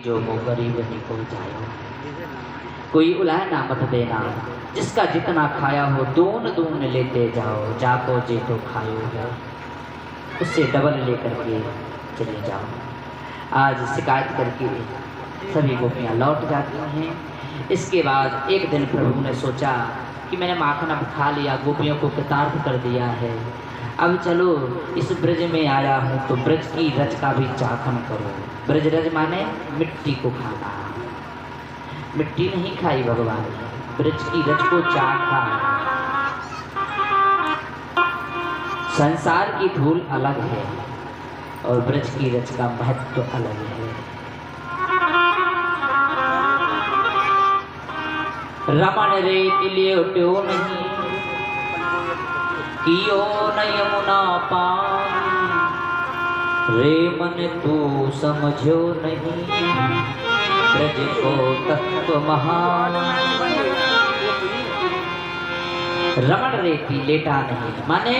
जो वो गरीब निकल जाए, कोई उलाहना मत देना, जिसका जितना खाया हो दून दून लेते जाओ, जाको जे तो खायो है उससे डबल लेकर के चले जाओ। आज शिकायत करके सभी गोपियाँ लौट जाती हैं। इसके बाद एक दिन प्रभु ने सोचा कि मैंने माखन अब खा लिया, गोपियों को कृतार्थ कर दिया है, अब चलो इस ब्रज में आया हूँ तो ब्रज की रज का भी चाखन करो। ब्रज रज माने मिट्टी को खाना, मिट्टी नहीं खाई भगवान, ब्रज की रज को चाखा। संसार की धूल अलग है और ब्रज की रज का महत्व अलग है। रमण रे तिलियो नहीं कियो न यमुना पान, रे मन तू समझो नहीं ब्रज को तत्व महान। रमण रेती लेटा नहीं माने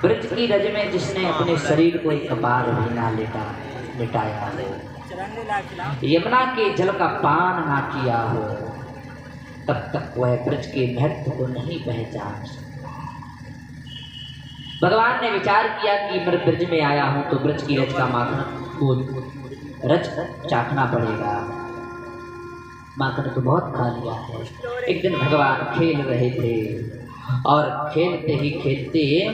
ब्रज की रज में जिसने अपने शरीर को एक बार भी ना लेटाया हो, यमुना के जल का पान ना किया हो, तब तक वह ब्रज के महत्व को नहीं पहचान सकता। भगवान ने विचार किया कि मैं ब्रज में आया हूं तो ब्रज की रज का माखन को रज चाखना पड़ेगा। माखन तो बहुत खा लिया है। एक दिन भगवान खेल रहे थे और खेलते ही खेलते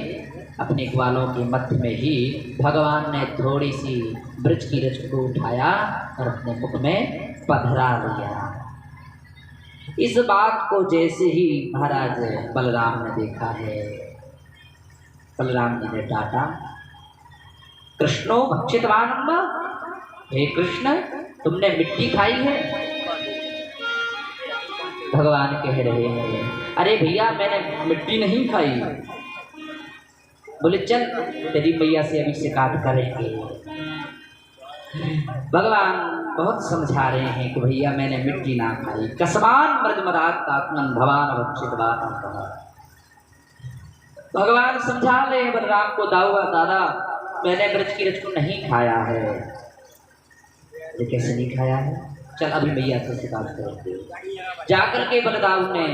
अपने ग्वालों के मध्य में ही भगवान ने थोड़ी सी ब्रज की रज को उठाया और अपने मुख में पधरा लिया। इस बात को जैसे ही महाराज बलराम ने देखा है, बलराम जी ने डांटा, कृष्णो भक्षितवानम, हे कृष्ण तुमने मिट्टी खाई है। भगवान कह रहे हैं, अरे भैया मैंने मिट्टी नहीं खाई। बोले चल तेरी मैया से अभी शिकायत करेंगे। भगवान बहुत समझा रहे हैं कि भैया मैंने मिट्टी ना खाई। कसमान मृगमरात कात्मन भवान भक्षितवान। भगवान समझा रहे हैं बलराम को, दाऊआ दादा मैंने ब्रज की रज को नहीं खाया है। ये कैसे नहीं खाया है? चल अभी मैया से शिकायत करेंगे। जाकर के बलदाऊ ने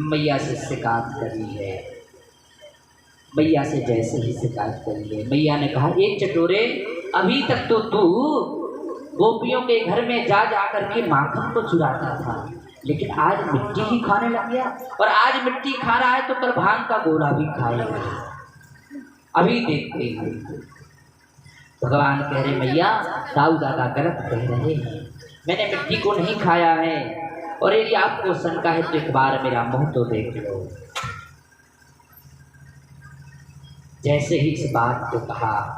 मैया से शिकायत करी है। मैया से जैसे ही शिकायत करी है, मैया ने कहा, एक चटोरे अभी तक तो तू गोपियों के घर में जा करके माखन को चुराता था, लेकिन आज मिट्टी ही खाने लग गया। और आज मिट्टी खा रहा है तो कल भांग का गोला भी खाएगा। अभी देखते हैं। भगवान कह रहे, मैया दाऊ दादा गलत कह रहे हैं, मैंने मिट्टी को नहीं खाया है। और यदि आपको शंका है तो एक बार मेरा मुंह तो देख लो। जैसे ही इस बात को कहा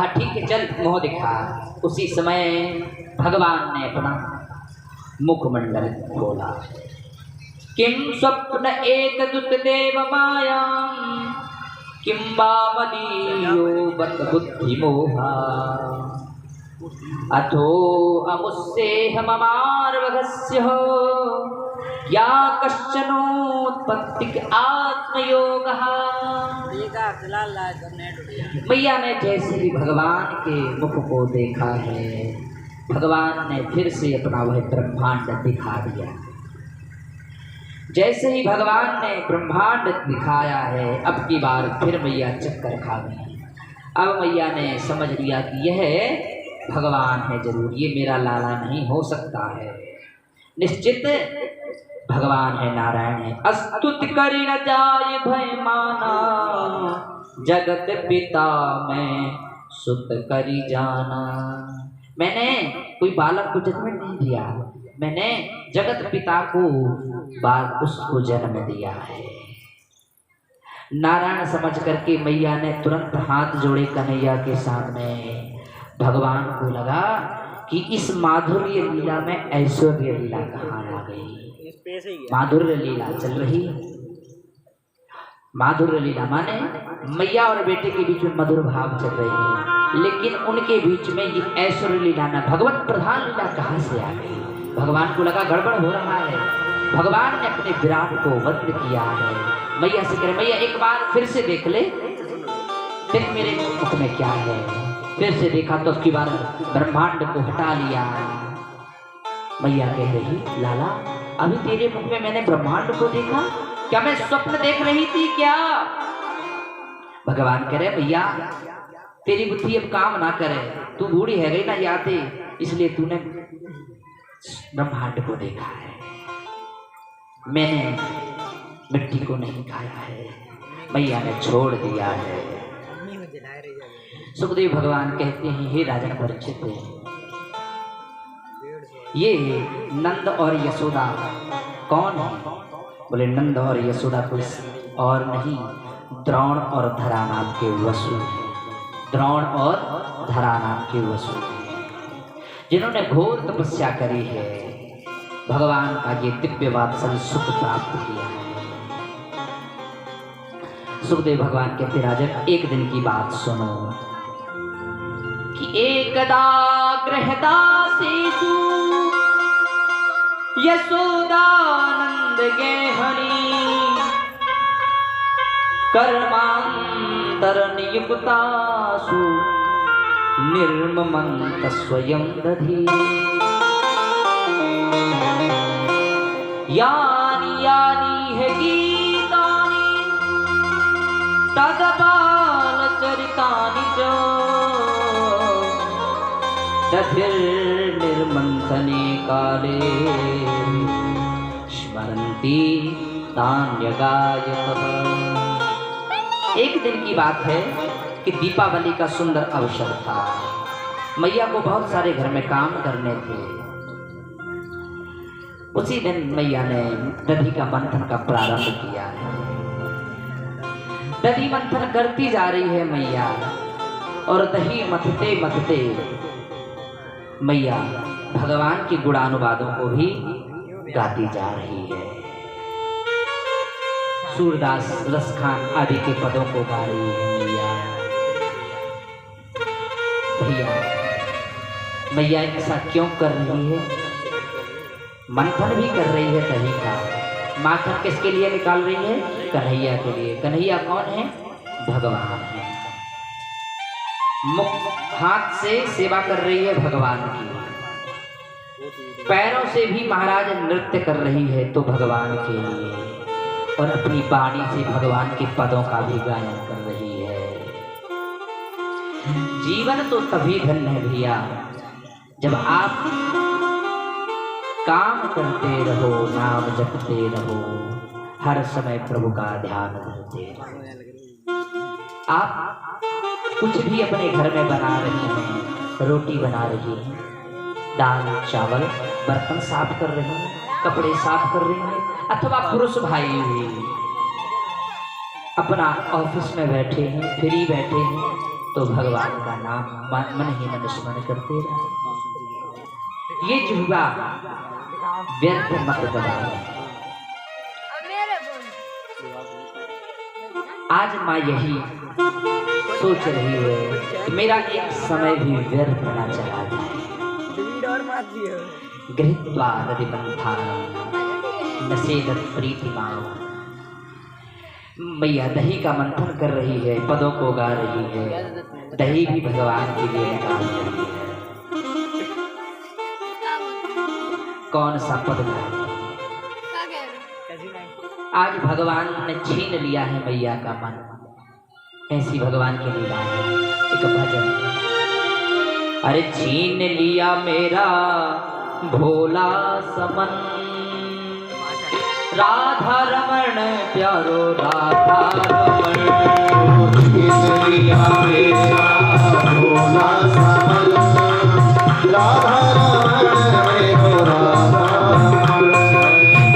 ठीक है चल मुंह दिखा। उसी समय भगवान ने अपना मुखमंडल खोला। किम स्वप्न एक दुत देव माया, किम बामदीयो बत बुद्धि मोहा, अथो अमुस्से ममार वगस्य हो, या कश्चनोत्पत्तिक आत्मयोगः। मैया ने जैसे ही भगवान के मुख को देखा है, भगवान ने फिर से अपना वह ब्रह्मांड दिखा दिया। जैसे ही भगवान ने ब्रह्मांड दिखाया है, अब की बार फिर मैया चक्कर खा गई। अब मैया ने समझ लिया कि यह भगवान है जरूर, ये मेरा लाला नहीं हो सकता है, निश्चित भगवान है, नारायण है। अस्तुति करी न जाय भय माना, जगत पिता मैं सुत करी जाना। मैंने कोई बालक को जन्म नहीं दिया, मैंने जगत पिता को उसको जन्म दिया है। नारायण समझ करके मैया ने तुरंत हाथ जोड़े कन्हैया के सामने। भगवान को लगा कि इस माधुर्य लीला में ऐश्वर्य लीला कहाँ आ गई। माधुर्य लीला चल रही। माधुर्य लीला माने मैया और बेटे के बीच में मधुर भाव चल रही है, लेकिन उनके बीच में ये ऐश्वर्य लीला न भगवत प्रधान लीला कहाँ से आ गई। भगवान को लगा गड़बड़ हो रहा है। भगवान ने अपने विराट को वध किया है। मैया से कह रहे, मैया एक बार फिर से देख ले, देख मेरे मुख में क्या है। फिर से देखा तो उसकी बार ब्रह्मांड को हटा लिया। मैया कह रही लाला अभी तेरे मुख में मैंने ब्रह्मांड को देखा, क्या मैं स्वप्न देख रही थी क्या? भगवान कह रहे भैया तेरी बुद्धि अब काम ना करे, तू बूढ़ी है गई ना याते, इसलिए तूने ब्रह्मांड को देखा है, मैंने मिट्टी को नहीं खाया है, मैया ने छोड़ दिया है। सुखदेव भगवान कहते हैं हे राजन परीक्षित, ये नंद और यशोदा कौन है? बोले नंद और यशोदा कोई और नहीं, द्रोण और धरा नाम के वसु, द्रोण और धरा नाम के वसु जिन्होंने घोर तपस्या करी है, भगवान का ये दिव्य वात्सल्य सुख प्राप्त किया है। सुखदेव भगवान कहते राजन एक दिन की बात सुनो कि एकदा गृहदासेषु यशोदानंद गेहनी कर्मांतर नियुक्तासु निर्ममंत स्वयं दधी यानी यानी है गीतानि तदबाल चरितानि च दधिर्निर्मंथने काले स्मरन्ति तान्यगायतः। एक दिन की बात है कि दीपावली का सुंदर अवसर था, मैया को बहुत सारे घर में काम करने थे। उसी दिन मैया ने दधी का मंथन का प्रारंभ किया है। दधी मंथन करती जा रही है मैया, और दही मथते मथते मैया भगवान की गुणानुवादों को भी गाती जा रही है। सूरदास रसखान आदि के पदों को गा रही है मैया। भैया मैया ऐसा क्यों कर रही है? मंथन भी कर रही है दही का। माखन किसके लिए निकाल रही है? कन्हैया के लिए। कन्हैया कौन है? भगवान है। मुख हाथ से सेवा कर रही है भगवान की, पैरों से भी महाराज नृत्य कर रही है तो भगवान के लिए, और अपनी वाणी से भगवान के पदों का भी गायन कर रही है। जीवन तो तभी धन्य है भैया जब आप काम करते रहो, नाम जपते रहो, हर समय प्रभु का ध्यान करते रहो। आप कुछ भी अपने घर में बना रही हैं, रोटी बना रही हैं, दाल चावल, बर्तन साफ कर रही हैं, कपड़े साफ कर रही हैं, अथवा पुरुष भाई भी अपना ऑफिस में बैठे हैं, फ्री बैठे हैं, तो भगवान का नाम मन ही मन स्मरण करते रहे। ये जुआ व्यर्थ मत गवाओ। आज माँ यही सोच रही है कि मेरा एक समय भी व्यर्थ ना चला जाए। गृहीत्वा दधिमन्थानं नसेदत् प्रीतिमान्। मैया दही का मंथन कर रही है, पदों को गा रही है, दही भी भगवान के लिए निकाल रही है। कौन सा पद गा रही है? आज भगवान ने छीन लिया है मैया का मन। ऐसी भगवान की लीला है। एक भजन, अरे छीन लिया मेरा भोला समन, राधा रमण प्यारो राधा रमण। छीन लिया मेरा भोला समन, राधा रमण प्यारो राधा रमण।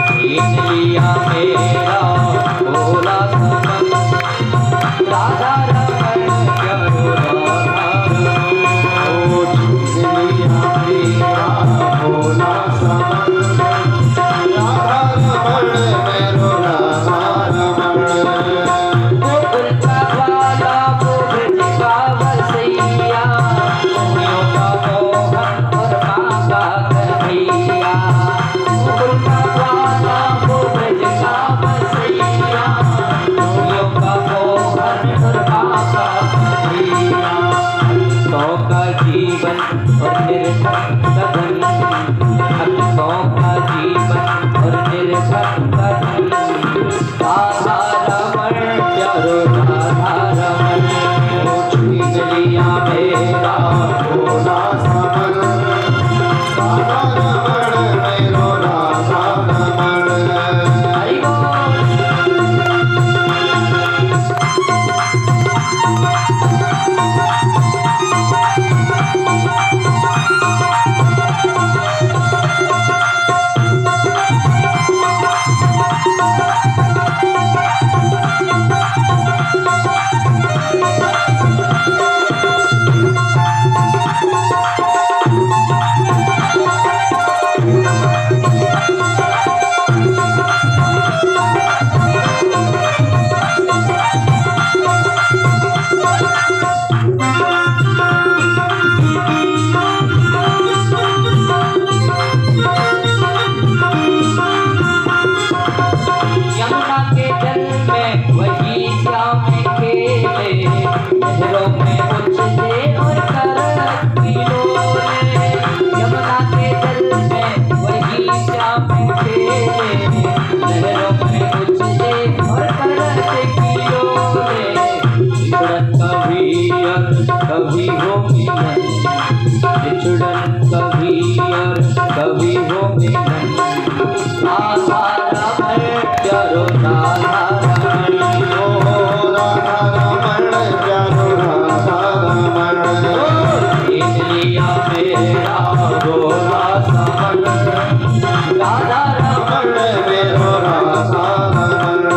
छीन लिया मेरा भोला समन, राधा रमण प्यारो राधा रमण। छीन लिया मेरा भोला समन, राधा रमण प्यारो राधा रमण। गोकुल का वाला गोविंद का बसैया, मोहियों का मोहन और निर्धन का धन, भक्तों का जीवन और निर्धन का धन। राधा रमण प्यारो राधा रमण, छुई गलियां मेरा भोला समन। राधा रमण मेरो राधा रमण। हरि कभी हो मिलन, बिछड़न कभी और कभी हो मिलन। राधा रमण प्यारो राधा रमण, राधा रमण प्यारो राधा रमण। छीन लिया मेरा भोला समन, राधा रमण मेरो राधा रमण।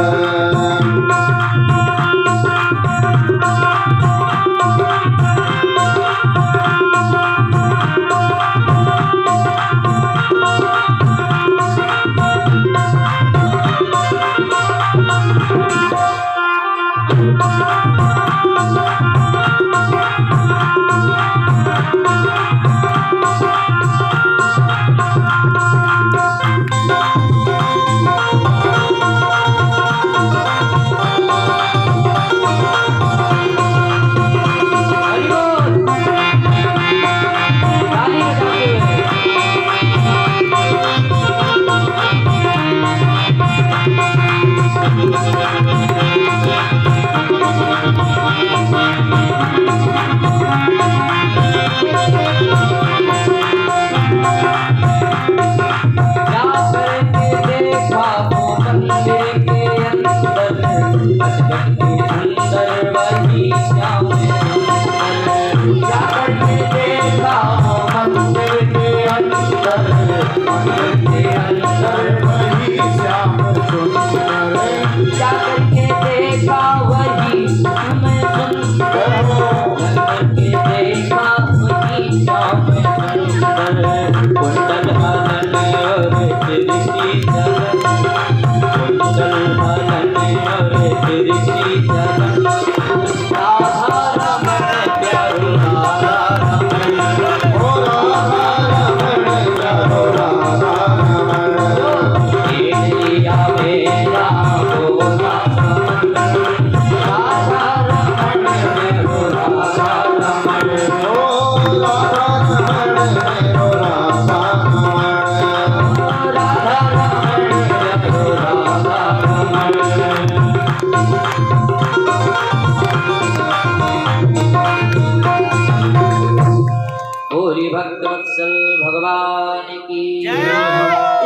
भक्त वत्सल भगवान की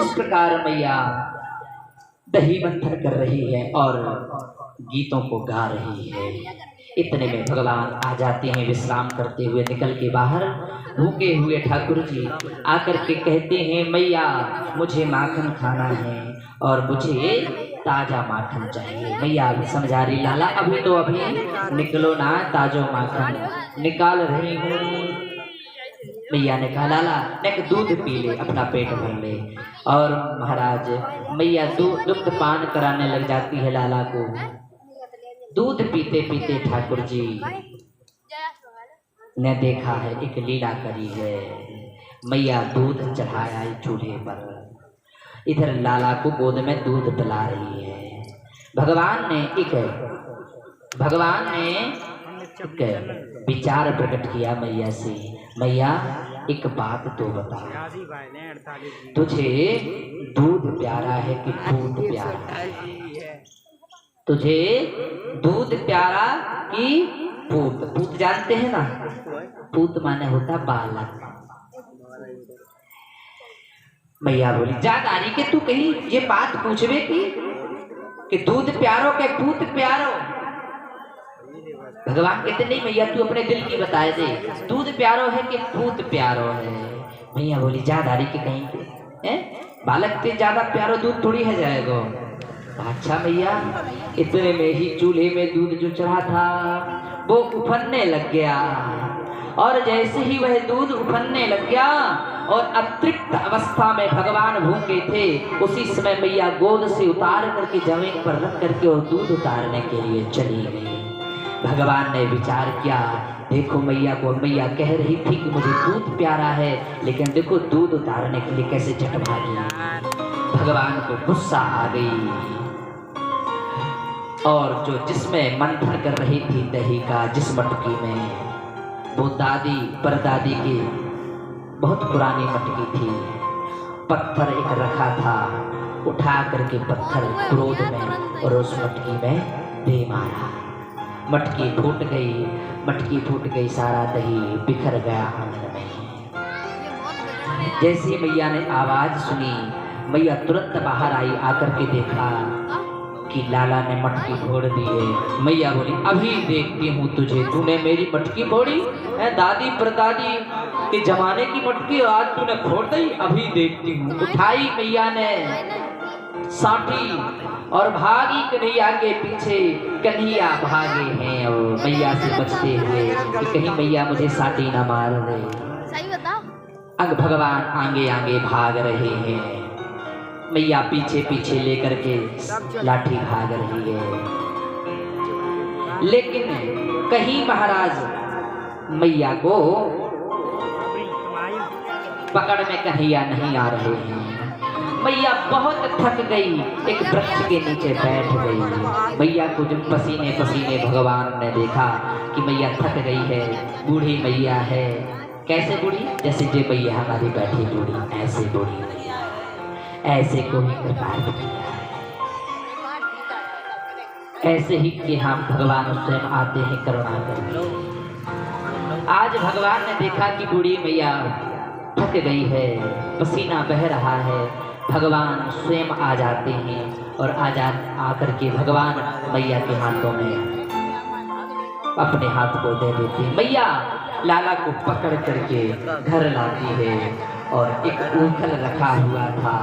इस प्रकार मैया दही मंथन कर रही है और गीतों को गा रही है। इतने में भगवान आ जाते हैं विश्राम करते हुए निकल के बाहर। भूखे हुए ठाकुर जी आकर के कहते हैं मैया मुझे माखन खाना है और मुझे ताजा माखन चाहिए। मैया अभी समझा रही लाला अभी तो अभी निकलो ना, ताजो माखन निकाल रही हूँ। मैया ने कहा लाला एक दूध पी ले अपना पेट भर ले। और महाराज मैया दुग्ध पान कराने लग जाती है लाला को। दूध पीते पीते ठाकुर जी ने देखा है एक लीला करी है। मैया दूध चढ़ाया चूल्हे पर, इधर लाला को गोद में दूध पिला रही है। भगवान ने एक विचार प्रकट किया मैया से, मैया एक बात तो बता, तुझे दूध प्यारा है कि पूत प्यारा? तुझे दूध प्यारा कि पूत? पूत जानते हैं ना, पूत माने होता बालक। मैया बोली जा नारी के तू कहीं ये बात पूछवे कि दूध प्यारो के पूत प्यारो? भगवान कहते नहीं मैया तू अपने दिल की बताए दे, दूध प्यारो है कि पूत प्यारो है? मैया बोली जा नारी के कहीं के बालक से ज्यादा प्यारो दूध थोड़ी है जाएगा। अच्छा मैया, इतने में ही चूल्हे में दूध जो चढ़ा था वो उफनने लग गया, और जैसे ही वह दूध उफनने लग गया और अतृप्त अवस्था में भगवान भूखे थे, उसी समय मैया गोद से उतार करके जमीन पर रख करके और दूध उतारने के लिए चली गई। भगवान ने विचार किया, देखो मैया को, मैया कह रही थी कि मुझे दूध प्यारा है, लेकिन देखो दूध उतारने के लिए कैसे झट भागी। भगवान को गुस्सा आ गई, और जो जिसमें मंथन कर रही थी दही का, जिस मटकी में, वो दादी परदादी की बहुत पुरानी मटकी थी। पत्थर एक रखा था, उठा करके पत्थर क्रोध में और उस मटकी में दे मारा। मटकी फूट गई, मटकी फूट गई, सारा दही बिखर गया आंगन में। जैसे मैया ने आवाज सुनी, मैया तुरंत बाहर आई, आकर के देखा कि लाला ने मटकी फोड़ दी है। मैया बोली अभी देखती हूँ तुझे, तूने मेरी मटकी फोड़ी है? दादी परदादी के जमाने की मटकी आज तूने फोड़ दी, अभी देखती हूँ। उठाई मैया ने साटी और भागी कन्हैया के पीछे। कन्हैया भागे हैं और मैया से बचते हुए कि कहीं मैया मुझे साटी ना मार दे। सही बता। अब भगवान आगे आगे भाग रहे हैं, मैया पीछे पीछे लेकर के लाठी भाग रही है। लेकिन कहीं महाराज मैया को पकड़ में कन्हैया नहीं आ रहे हैं। मैया बहुत थक गई, एक वृक्ष के नीचे बैठ गई। मैया को जब पसीने पसीने भगवान ने देखा कि मैया थक गई है, बूढ़ी मैया है। कैसे बूढ़ी? जैसे जे मैया हमारी बैठी बूढ़ी, ऐसे बूढ़ी मैया, ऐसे को ही कृपार्थ किया है। ऐसे ही कि हम भगवान स्वयं आते हैं करुणा करके। आज भगवान ने देखा कि बूढ़ी मैया थक गई है, पसीना बह रहा है। भगवान स्वयं आ जाते हैं और आकर के भगवान मैया के हाथों में अपने हाथ को दे देते हैं। मैया लाला को पकड़ करके घर लाती है और एक ऊखल रखा हुआ था,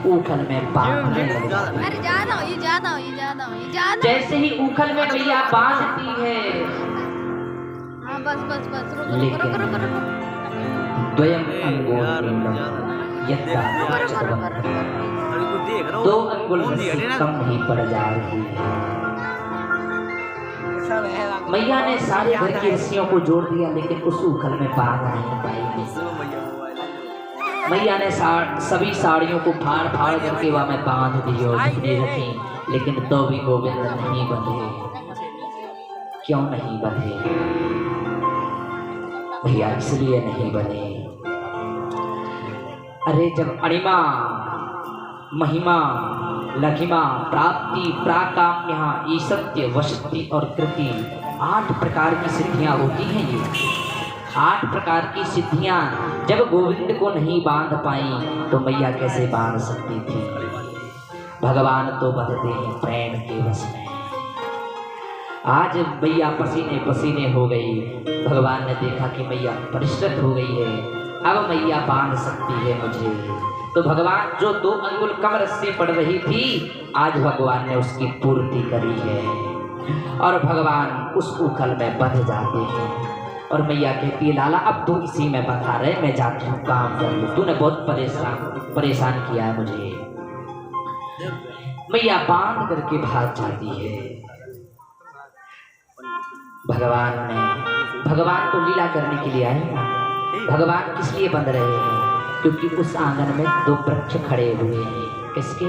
ऊखल में बांधने लग जाती है। जैसे ही ऊखल में मैया बांधती है, लेकिन द्वयम अंगोल दो अंगुल से कम ही पड़ जा रही है। मैया ने सारे घर की रस्सियों को जोड़ दिया, लेकिन उस उखल में बांध नहीं पाई। मैया ने सभी साड़ियों को फाड़ फाड़ करके वहां में बांध दी और रखी, लेकिन तो भी गोविंद नहीं बंधे। क्यों नहीं बंधे भैया? इसलिए नहीं बने, अरे जब अणिमा महिमा लघिमा प्राप्ति प्राकाम्या ईसत्य वशक्ति और कृति 8 प्रकार की सिद्धियां होती हैं। ये 8 प्रकार की सिद्धियां जब गोविंद को नहीं बांध पाई तो मैया कैसे बांध सकती थी? भगवान तो बंधते हैं प्रेम के वश में। आज मैया पसीने पसीने हो गई। भगवान ने देखा कि मैया परिश्रत हो गई है, अब मैया बांध सकती है मुझे। तो भगवान जो 2 अंगुल कम रस्सी पड़ रही थी, आज भगवान ने उसकी पूर्ति करी है और भगवान उस उखल में बंध जाते हैं। और मैया कहती है लाला अब तू इसी में बंधा रहे, मैं जाती हूँ काम कर लूँ, तूने बहुत परेशान किया है मुझे। मैया बांध करके भाग जाती है। भगवान तो लीला करने के लिए आए ना। भगवान किस लिए बंध रहे हैं? क्योंकि उस आंगन में 2 वृक्ष खड़े हुए हैं। किसके?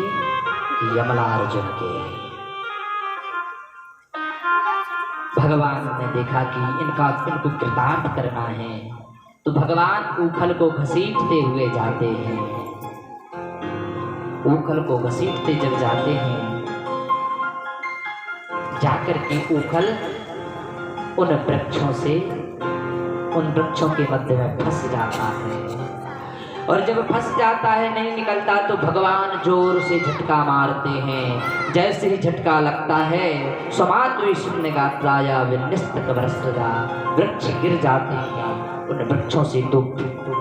यमलार्जुन के। भगवान ने देखा कि इनको कृतार्थ करना है, तो भगवान ऊखल को घसीटते हुए जाते हैं। ऊखल को घसीटते जब जाते हैं, जाकर के ऊखल उन वृक्षों के मध्य में फंस जाता है। और जब फंस जाता है, नहीं निकलता, तो भगवान जोर से झटका मारते हैं। जैसे ही झटका लगता है, समाद्रि शून्य गात्राया विनिस्तकवरस्तदा, वृक्ष गिर जाते हैं। उन वृक्षों से दो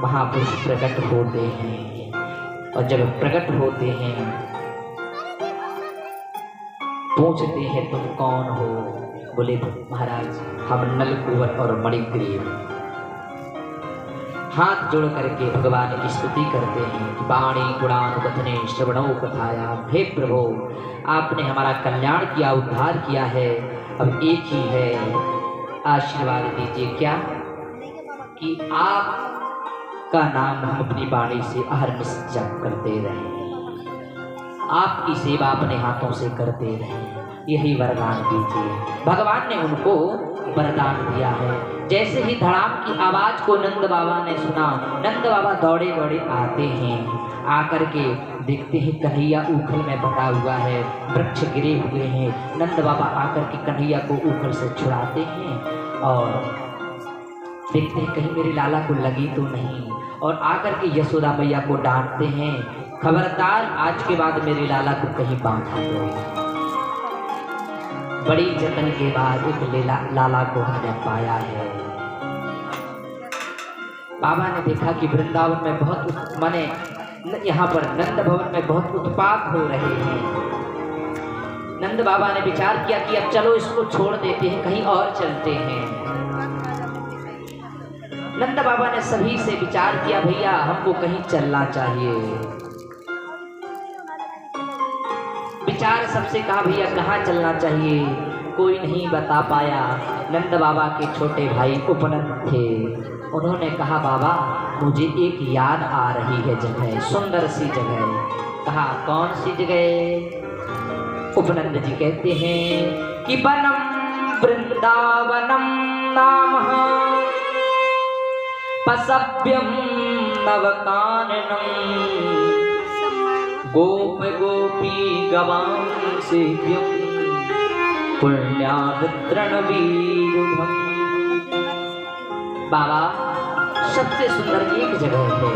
महापुरुष प्रकट होते हैं। और जब प्रकट होते हैं, पूछते हैं तुम कौन हो? बोले महाराज हम नलकुंवर और मणिग्रीव। हाथ जोड़ करके भगवान की स्तुति करते हैं कि वाणी गुणानुकथने श्रवणों कथाया। हे प्रभु, आपने हमारा कल्याण किया, उद्धार किया है। अब एक ही है, आशीर्वाद दीजिए क्या कि आपका नाम हम अपनी वाणी से अहरनिश जप करते रहें, आपकी सेवा अपने हाथों से करते रहें, यही वरदान दीजिए। भगवान ने उनको वरदान दिया है। जैसे ही धड़ाम की आवाज को नंद बाबा ने सुना, नंद बाबा दौड़े दौड़े आते हैं। आकर के देखते हैं कन्हैया ऊखल में बंधा हुआ है, वृक्ष गिरे हुए हैं। नंद बाबा आकर के कन्हैया को ऊखल से छुड़ाते हैं और देखते हैं कहीं मेरे लाला को लगी तो नहीं। और आकर के यशोदा मैया को डांटते हैं, खबरदार आज के बाद मेरे लाला को कहीं बांधा दो। बड़ी जतन के बाद एक लाला को हमने पाया है। बाबा ने देखा कि वृंदावन में बहुत माने यहाँ पर नंद भवन में बहुत उत्पात हो रहे हैं। नंद बाबा ने विचार किया कि अब चलो इसको छोड़ देते हैं, कहीं और चलते हैं। नंद बाबा ने सभी से विचार किया, भैया हमको कहीं चलना चाहिए। विचार सबसे कहा, भैया कहाँ चलना चाहिए? कोई नहीं बता पाया। नंद बाबा के छोटे भाई उपनंद थे, उन्होंने कहा बाबा मुझे एक याद आ रही है जगह, सुंदर सी जगह। कहा कौन सी जगह? उपनंद जी कहते हैं कि वनम वृंदावनम नाम पसभ्यम नवकाननम गोप गोपी गवां सेव्यं पुण्यावृत्रण वीरुभम। बाबा सबसे सुंदर एक जगह है,